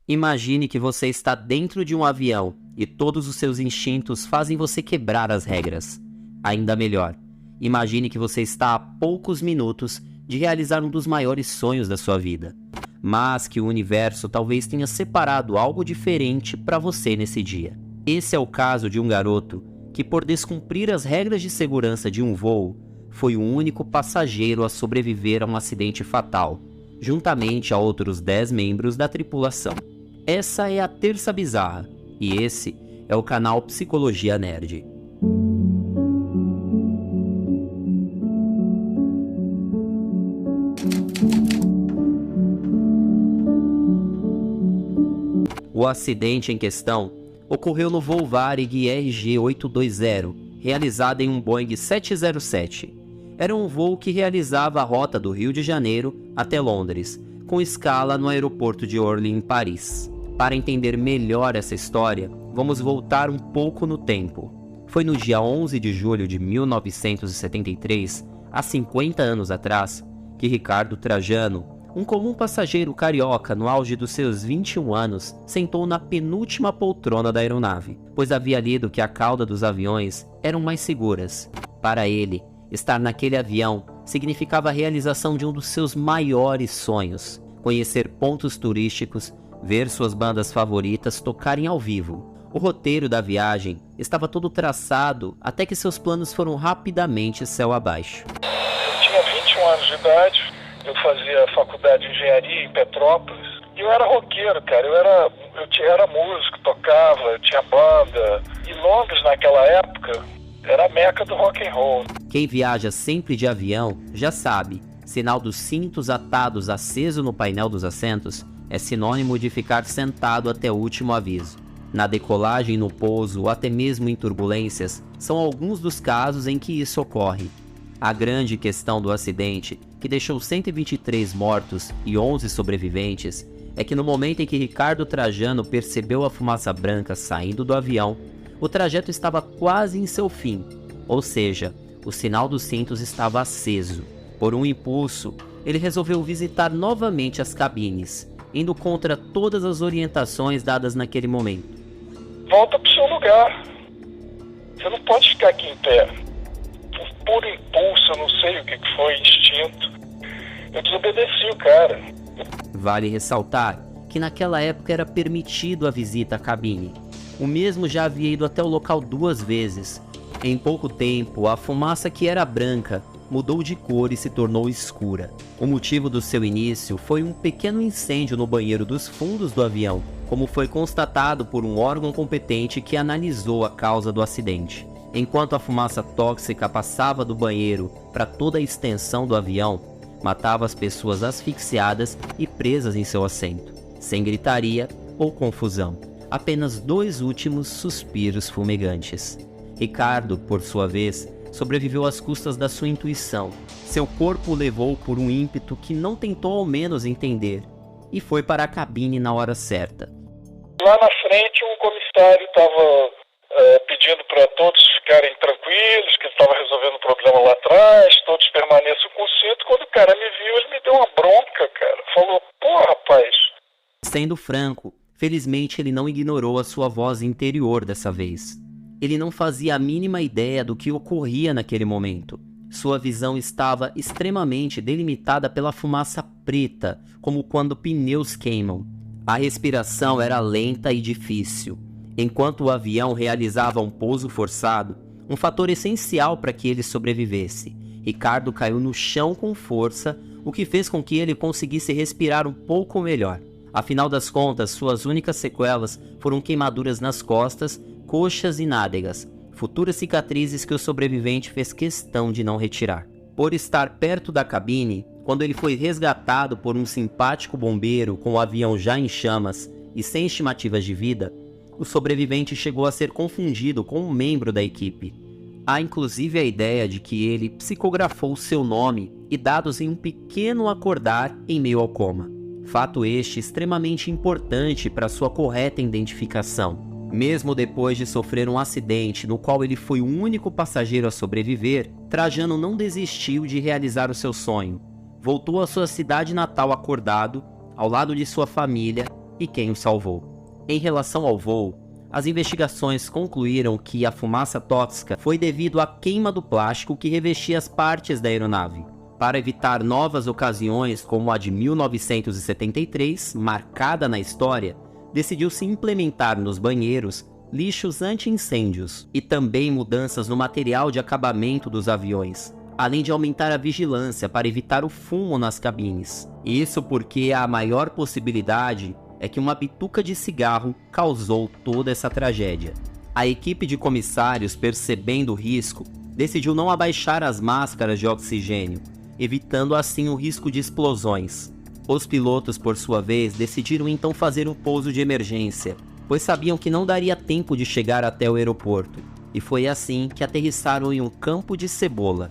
Imagine que você está dentro de um avião e todos os seus instintos fazem você quebrar as regras. Ainda melhor, imagine que você está a poucos minutos de realizar um dos maiores sonhos da sua vida, mas que o universo talvez tenha separado algo diferente para você nesse dia. Esse é o caso de um garoto que, por descumprir as regras de segurança de um voo, foi o único passageiro a sobreviver a um acidente fatal, juntamente a outros 10 membros da tripulação. Essa é a Terça Bizarra, e esse é o canal Psicologia Nerd. O acidente em questão ocorreu no voo Varig RG-820, realizado em um Boeing 707. Era um voo que realizava a rota do Rio de Janeiro até Londres, com escala no aeroporto de Orly, em Paris. Para entender melhor essa história, vamos voltar um pouco no tempo. Foi no dia 11 de julho de 1973, há 50 anos atrás, que Ricardo Trajano, um comum passageiro carioca no auge dos seus 21 anos, sentou na penúltima poltrona da aeronave, pois havia lido que a cauda dos aviões eram mais seguras. Para ele, estar naquele avião significava a realização de um dos seus maiores sonhos: conhecer pontos turísticos, ver suas bandas favoritas tocarem ao vivo. O roteiro da viagem estava todo traçado até que seus planos foram rapidamente céu abaixo. Eu tinha 21 anos de idade, eu fazia faculdade de engenharia em Petrópolis e eu era roqueiro, cara. Eu era músico, tocava, eu tinha banda. E Londres, naquela época, era a meca do rock and roll. Quem viaja sempre de avião já sabe, sinal dos cintos atados aceso no painel dos assentos é sinônimo de ficar sentado até o último aviso. Na decolagem, no pouso ou até mesmo em turbulências, são alguns dos casos em que isso ocorre. A grande questão do acidente, que deixou 123 mortos e 11 sobreviventes, é que no momento em que Ricardo Trajano percebeu a fumaça branca saindo do avião, o trajeto estava quase em seu fim, ou seja, o sinal dos cintos estava aceso. Por um impulso, ele resolveu visitar novamente as cabines, indo contra todas as orientações dadas naquele momento. Volta pro seu lugar. Você não pode ficar aqui em pé. Por puro impulso, eu não sei o que foi, instinto, eu desobedeci o cara. Vale ressaltar que naquela época era permitido a visita à cabine. O mesmo já havia ido até o local 2 vezes. Em pouco tempo, a fumaça, que era branca, mudou de cor e se tornou escura. O motivo do seu início foi um pequeno incêndio no banheiro dos fundos do avião, como foi constatado por um órgão competente que analisou a causa do acidente. Enquanto a fumaça tóxica passava do banheiro para toda a extensão do avião, matava as pessoas asfixiadas e presas em seu assento, sem gritaria ou confusão. Apenas 2 últimos suspiros fumegantes. Ricardo, por sua vez, sobreviveu às custas da sua intuição. Seu corpo o levou por um ímpeto que não tentou ao menos entender, e foi para a cabine na hora certa. Lá na frente, um comissário estava pedindo para todos ficarem tranquilos, que ele estava resolvendo o problema lá atrás, todos permaneçam com o cinto. Quando o cara me viu, ele me deu uma bronca, cara. Falou: pô, rapaz. Sendo franco, felizmente ele não ignorou a sua voz interior dessa vez. Ele não fazia a mínima ideia do que ocorria naquele momento. Sua visão estava extremamente delimitada pela fumaça preta, como quando pneus queimam. A respiração era lenta e difícil. Enquanto o avião realizava um pouso forçado, um fator essencial para que ele sobrevivesse, Ricardo caiu no chão com força, o que fez com que ele conseguisse respirar um pouco melhor. Afinal das contas, suas únicas sequelas foram queimaduras nas costas, coxas e nádegas, futuras cicatrizes que o sobrevivente fez questão de não retirar. Por estar perto da cabine, quando ele foi resgatado por um simpático bombeiro com o avião já em chamas e sem estimativas de vida, o sobrevivente chegou a ser confundido com um membro da equipe. Há inclusive a ideia de que ele psicografou seu nome e dados em um pequeno acordar em meio ao coma. Fato este extremamente importante para sua correta identificação. Mesmo depois de sofrer um acidente no qual ele foi o único passageiro a sobreviver, Trajano não desistiu de realizar o seu sonho. Voltou à sua cidade natal acordado, ao lado de sua família, e quem o salvou. Em relação ao voo, as investigações concluíram que a fumaça tóxica foi devido à queima do plástico que revestia as partes da aeronave. Para evitar novas ocasiões como a de 1973, marcada na história, decidiu-se implementar nos banheiros lixos anti-incêndios e também mudanças no material de acabamento dos aviões, além de aumentar a vigilância para evitar o fumo nas cabines. Isso porque a maior possibilidade é que uma bituca de cigarro causou toda essa tragédia. A equipe de comissários, percebendo o risco, decidiu não abaixar as máscaras de oxigênio, evitando assim o risco de explosões. Os pilotos, por sua vez, decidiram então fazer um pouso de emergência, pois sabiam que não daria tempo de chegar até o aeroporto, e foi assim que aterrissaram em um campo de cebola.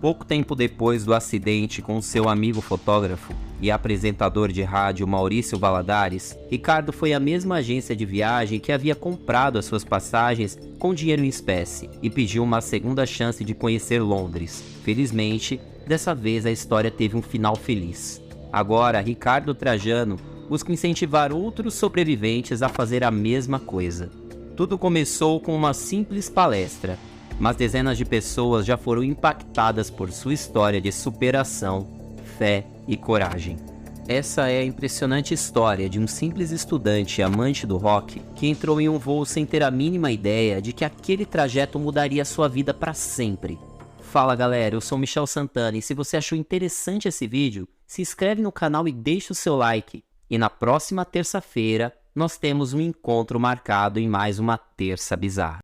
Pouco tempo depois do acidente com seu amigo fotógrafo e apresentador de rádio Maurício Valadares, Ricardo foi à mesma agência de viagem que havia comprado as suas passagens com dinheiro em espécie e pediu uma segunda chance de conhecer Londres. Felizmente, dessa vez a história teve um final feliz. Agora, Ricardo Trajano busca incentivar outros sobreviventes a fazer a mesma coisa. Tudo começou com uma simples palestra, mas dezenas de pessoas já foram impactadas por sua história de superação, fé e coragem. Essa é a impressionante história de um simples estudante amante do rock que entrou em um voo sem ter a mínima ideia de que aquele trajeto mudaria sua vida para sempre. Fala galera, eu sou Michel Santana e se você achou interessante esse vídeo, se inscreve no canal e deixa o seu like. E na próxima terça-feira nós temos um encontro marcado em mais uma Terça Bizarra.